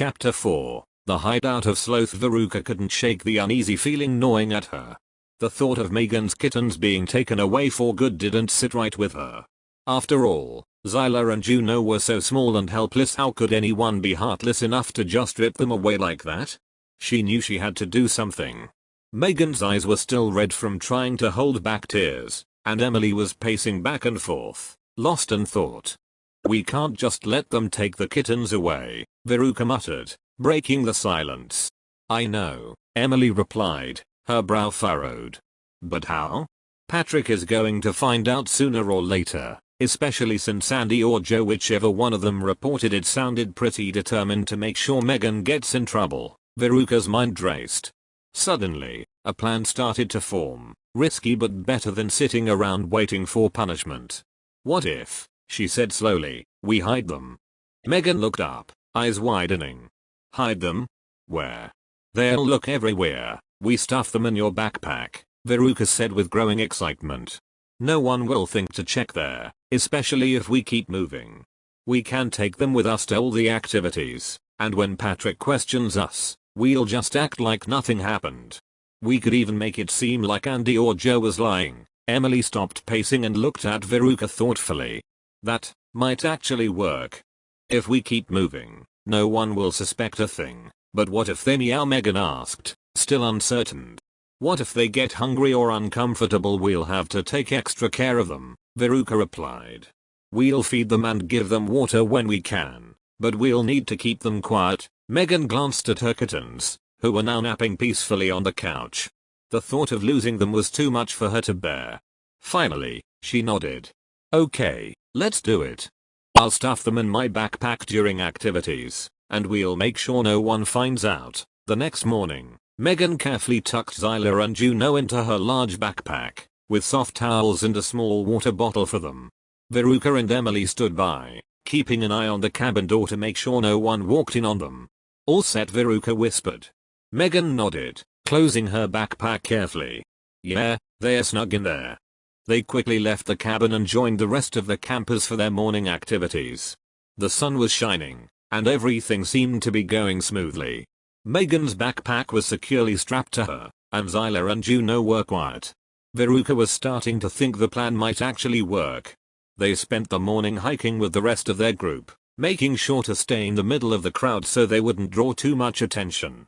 Chapter 4. The hideout of Sloth. Veruca couldn't shake the uneasy feeling gnawing at her. The thought of Megan's kittens being taken away for good didn't sit right with her. After all, Zyler and Juno were so small and helpless. How could anyone be heartless enough to just rip them away like that? She knew she had to do something. Megan's eyes were still red from trying to hold back tears, and Emily was pacing back and forth, lost in thought. "We can't just let them take the kittens away," Veruca muttered, breaking the silence. "I know," Emily replied, her brow furrowed. "But how? Patrick is going to find out sooner or later, especially since Andy or Joe, whichever one of them reported it, sounded pretty determined to make sure Megan gets in trouble." Veruca's mind raced. Suddenly, a plan started to form, risky but better than sitting around waiting for punishment. "What if," she said slowly, "we hide them?" Megan looked up, eyes widening. "Hide them? Where?" "They'll look everywhere. We stuff them in your backpack," Veruca said with growing excitement. "No one will think to check there, especially if we keep moving. We can take them with us to all the activities, and when Patrick questions us, we'll just act like nothing happened. We could even make it seem like Andy or Joe was lying." Emily stopped pacing and looked at Veruca thoughtfully. "That might actually work. If we keep moving, no one will suspect a thing. But what if they meow?" Megan asked, still uncertain. "What if they get hungry or uncomfortable? We'll have to take extra care of them," Veruca replied. "We'll feed them and give them water when we can, but we'll need to keep them quiet." Megan glanced at her kittens, who were now napping peacefully on the couch. The thought of losing them was too much for her to bear. Finally, she nodded. "Okay, let's do it. I'll stuff them in my backpack during activities, and we'll make sure no one finds out." The next morning, Megan carefully tucked Zyler and Juno into her large backpack, with soft towels and a small water bottle for them. Veruca and Emily stood by, keeping an eye on the cabin door to make sure no one walked in on them. "All set?" Veruca whispered. Megan nodded, closing her backpack carefully. "Yeah, they're snug in there." They quickly left the cabin and joined the rest of the campers for their morning activities. The sun was shining, and everything seemed to be going smoothly. Megan's backpack was securely strapped to her, and Zyler and Juno were quiet. Veruca was starting to think the plan might actually work. They spent the morning hiking with the rest of their group, making sure to stay in the middle of the crowd so they wouldn't draw too much attention.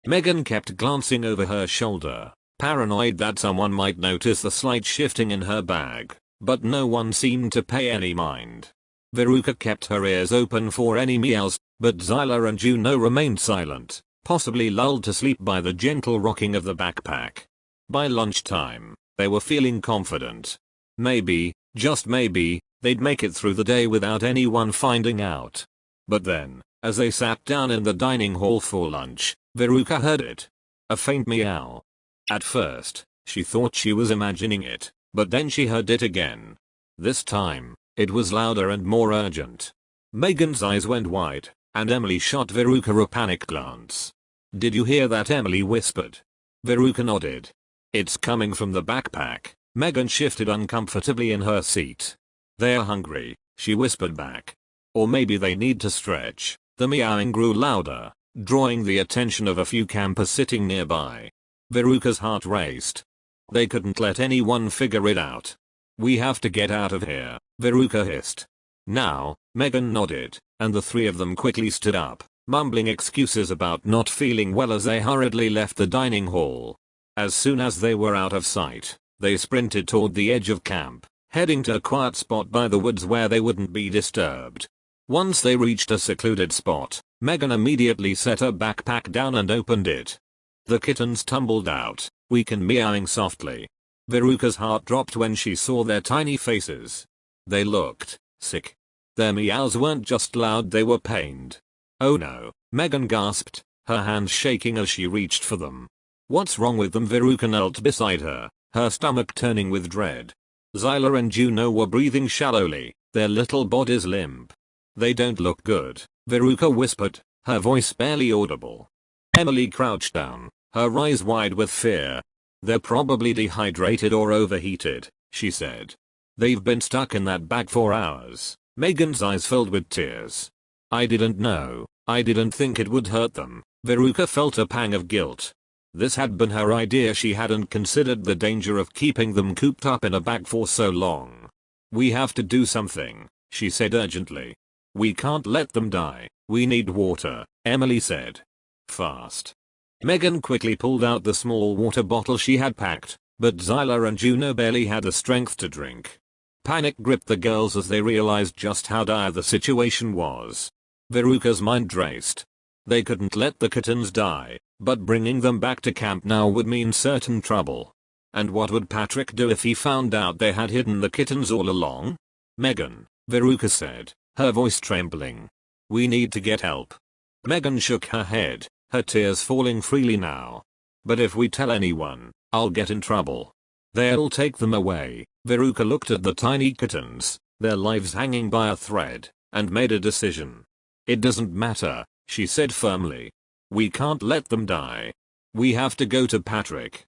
Megan kept glancing over her shoulder, paranoid that someone might notice the slight shifting in her bag, but no one seemed to pay any mind. Veruca kept her ears open for any meows, but Zyler and Juno remained silent, possibly lulled to sleep by the gentle rocking of the backpack. By lunchtime, they were feeling confident. Maybe, just maybe, they'd make it through the day without anyone finding out. But then, as they sat down in the dining hall for lunch, Veruca heard it. A faint meow. At first, she thought she was imagining it, but then she heard it again. This time, it was louder and more urgent. Megan's eyes went wide, and Emily shot Veruca a panicked glance. "Did you hear that?" Emily whispered. Veruca nodded. "It's coming from the backpack." Megan shifted uncomfortably in her seat. "They're hungry," she whispered back. "Or maybe they need to stretch." The meowing grew louder, drawing the attention of a few campers sitting nearby. Veruca's heart raced. They couldn't let anyone figure it out. "We have to get out of here," Veruca hissed. "Now," Megan nodded, and the three of them quickly stood up, mumbling excuses about not feeling well as they hurriedly left the dining hall. As soon as they were out of sight, they sprinted toward the edge of camp, heading to a quiet spot by the woods where they wouldn't be disturbed. Once they reached a secluded spot, Megan immediately set her backpack down and opened it. The kittens tumbled out, weak and meowing softly. Veruca's heart dropped when she saw their tiny faces. They looked sick. Their meows weren't just loud, they were pained. "Oh no," Megan gasped, her hands shaking as she reached for them. "What's wrong with them?" Veruca knelt beside her, her stomach turning with dread. Zyler and Juno were breathing shallowly, their little bodies limp. "They don't look good," Veruca whispered, her voice barely audible. Emily crouched down, her eyes wide with fear. "They're probably dehydrated or overheated," she said. "They've been stuck in that bag for hours." Megan's eyes filled with tears. I didn't know. I didn't think it would hurt them. Veruca felt a pang of guilt. This had been her idea. She hadn't considered the danger of keeping them cooped up in a bag for so long. We have to do something, she said urgently. We can't let them die. We need water, Emily said. Fast. Megan quickly pulled out the small water bottle she had packed, but Zyler and Juno barely had the strength to drink. Panic gripped the girls as they realized just how dire the situation was. Veruca's mind raced. They couldn't let the kittens die, but bringing them back to camp now would mean certain trouble. And what would Patrick do if he found out they had hidden the kittens all along? Megan, Veruca said, her voice trembling. We need to get help. Megan shook her head, her tears falling freely now. But if we tell anyone, I'll get in trouble. They'll take them away. Veruca looked at the tiny kittens, their lives hanging by a thread, and made a decision. It doesn't matter, she said firmly. We can't let them die. We have to go to Patrick.